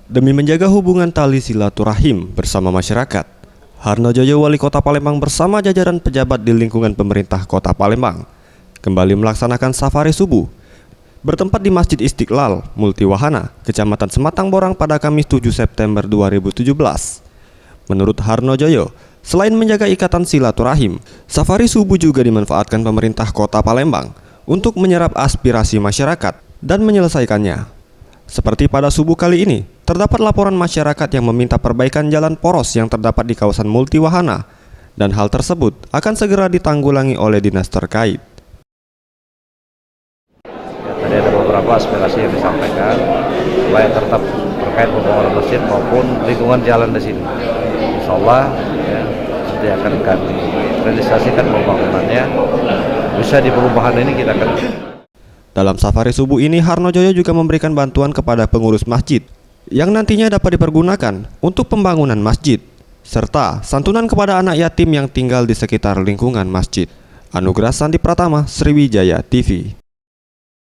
Demi menjaga hubungan tali silaturahim bersama masyarakat, Harnojoyo, Wali Kota Palembang bersama jajaran pejabat di lingkungan pemerintah Kota Palembang kembali melaksanakan safari subuh bertempat di Masjid Istiqlal Multiwahana, Kecamatan Sematang Borang pada Kamis 7 September 2017. Menurut Harnojoyo, selain menjaga ikatan silaturahim, safari subuh juga dimanfaatkan pemerintah Kota Palembang untuk menyerap aspirasi masyarakat dan menyelesaikannya. Seperti pada subuh kali ini, terdapat laporan masyarakat yang meminta perbaikan jalan poros yang terdapat di kawasan Multiwahana, dan hal tersebut akan segera ditanggulangi oleh dinas terkait. Tadi ada beberapa aspirasi yang disampaikan supaya tetap terkait pembangunan masjid maupun lingkungan jalan di sini. Insya Allah ya, nanti akan kami realisasikan pembangunannya. Bisa di perubahan ini kita akan. Dalam safari subuh ini, Harnojoyo juga memberikan bantuan kepada pengurus masjid yang nantinya dapat dipergunakan untuk pembangunan masjid, serta santunan kepada anak yatim yang tinggal di sekitar lingkungan masjid. Anugerah Sandi Pratama, Sriwijaya TV.